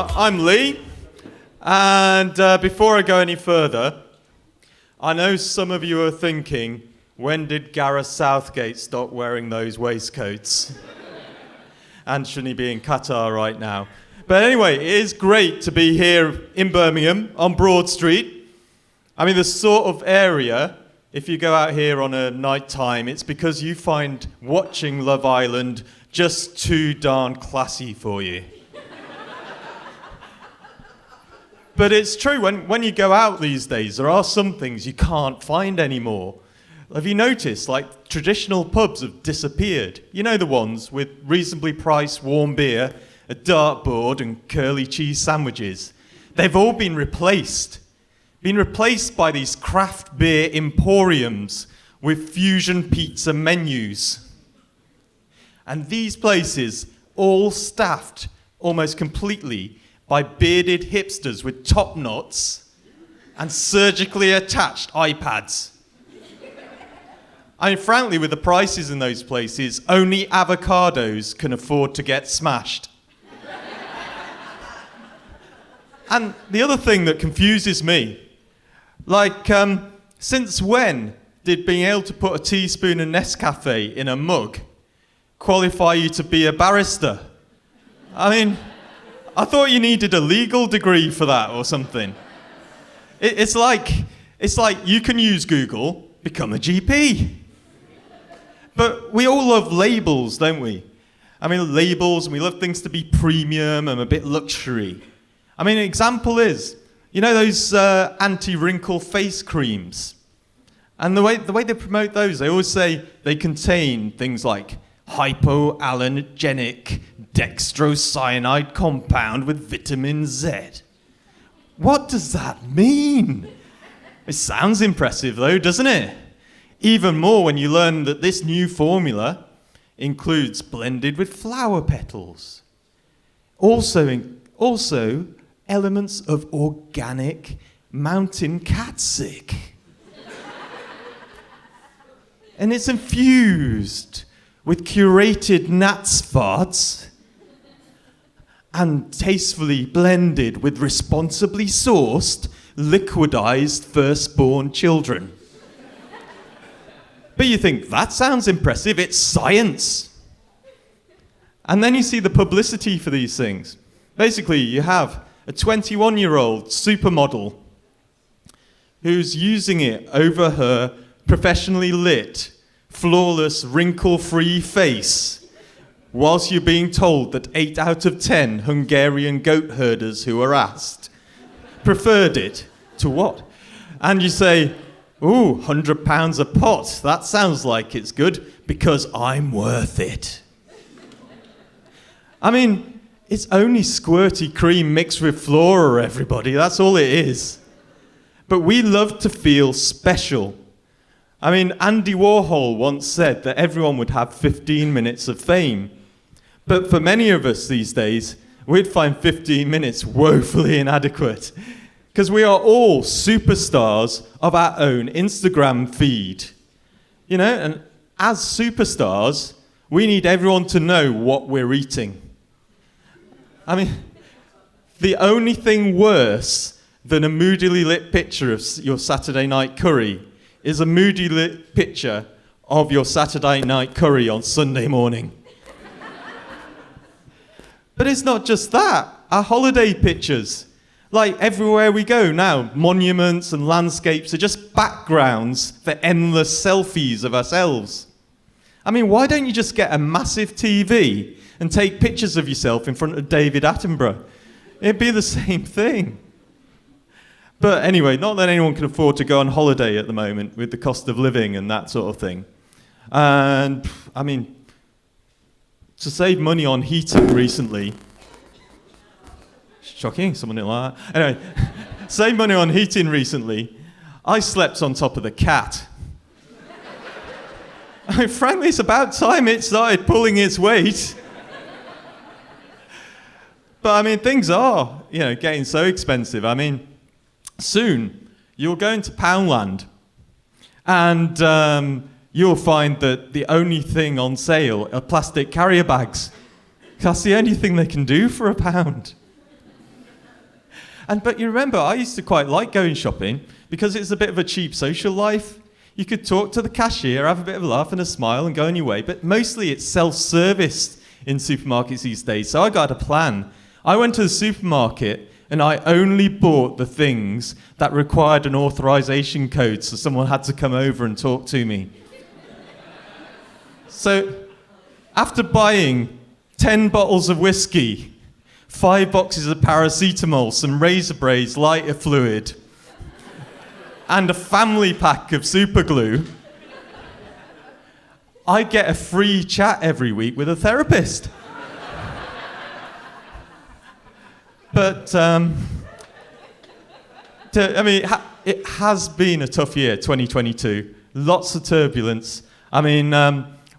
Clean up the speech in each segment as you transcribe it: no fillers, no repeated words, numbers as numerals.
I'm Leigh, and before I go any further, I know some of you are thinking, when did Gareth Southgate stop wearing those waistcoats? And shouldn't he be in Qatar right now? But anyway, it is great to be here in Birmingham on Broad Street. I mean, the sort of area, if you go out here on a night time, it's because you find watching Love Island just too darn classy for you. But it's true, when you go out these days, there are some things you can't find anymore. Have you noticed, like, traditional pubs have disappeared? You know, the ones with reasonably priced warm beer, a dartboard and curly cheese sandwiches. They've all been replaced by these craft beer emporiums with fusion pizza menus. And these places, all staffed almost completely by bearded hipsters with top knots and surgically attached iPads. I mean, frankly, with the prices in those places, only avocados can afford to get smashed. And the other thing that confuses me, like, since when did being able to put a teaspoon of Nescafe in a mug qualify you to be a barrister? I mean, I thought you needed a legal degree for that or something. It's like you can use Google, become a GP. But we all love labels, don't we? I mean, labels, and we love things to be premium and a bit luxury. I mean, an example is, you know those anti-wrinkle face creams? And the way they promote those, they always say they contain things like hypoallergenic dextrocyanide compound with vitamin Z. What does that mean? It sounds impressive though, doesn't it? Even more when you learn that this new formula includes blended with flower petals. Also elements of organic mountain catsick. And it's infused with curated gnats farts and tastefully blended with responsibly sourced, liquidized firstborn children. But you think, that sounds impressive, it's science. And then you see the publicity for these things. Basically, you have a 21-year-old supermodel who's using it over her professionally lit, flawless, wrinkle-free face, whilst you're being told that 8 out of 10 Hungarian goat herders who are asked preferred it to what? And you say, ooh, £100 a pot, that sounds like it's good, because I'm worth it. I mean, it's only squirty cream mixed with flora, everybody, that's all it is. But we love to feel special. I mean, Andy Warhol once said that everyone would have 15 minutes of fame. But for many of us these days, we'd find 15 minutes woefully inadequate. Because we are all superstars of our own Instagram feed. You know, and as superstars, we need everyone to know what we're eating. I mean, the only thing worse than a moodily lit picture of your Saturday night curry is a moody lit picture of your Saturday night curry on Sunday morning. But it's not just that. Our holiday pictures. Like, everywhere we go now, monuments and landscapes are just backgrounds for endless selfies of ourselves. I mean, why don't you just get a massive TV and take pictures of yourself in front of David Attenborough? It'd be the same thing. But anyway, not that anyone can afford to go on holiday at the moment with the cost of living and that sort of thing. And, I mean, to save money on heating recently... Shocking, someone didn't like that. Anyway, save money on heating recently, I slept on top of the cat. I mean, frankly, it's about time it started pulling its weight. But, I mean, things are, getting so expensive. I mean, soon, you'll go into Poundland, and you'll find that the only thing on sale are plastic carrier bags. That's the only thing they can do for £1. But you remember, I used to quite like going shopping because it's a bit of a cheap social life. You could talk to the cashier, have a bit of a laugh and a smile and go on your way, but mostly it's self-serviced in supermarkets these days. So I got a plan. I went to the supermarket and I only bought the things that required an authorization code, so someone had to come over and talk to me. So after buying 10 bottles of whiskey, 5 boxes of paracetamol, some razor blades, lighter fluid, and a family pack of super glue, I get a free chat every week with a therapist. But, it has been a tough year, 2022. Lots of turbulence.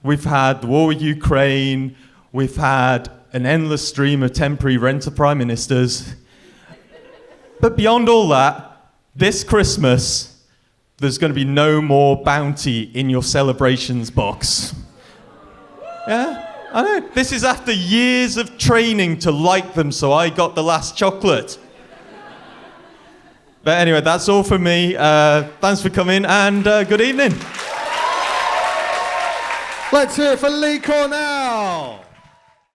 We've had the war with Ukraine, we've had an endless stream of temporary renter prime ministers. But beyond all that, this Christmas, there's going to be no more bounty in your celebrations box. Yeah? I know. This is after years of training to like them, so I got the last chocolate. But anyway, that's all from me. Thanks for coming, and good evening. Let's hear it for Leigh Cornell.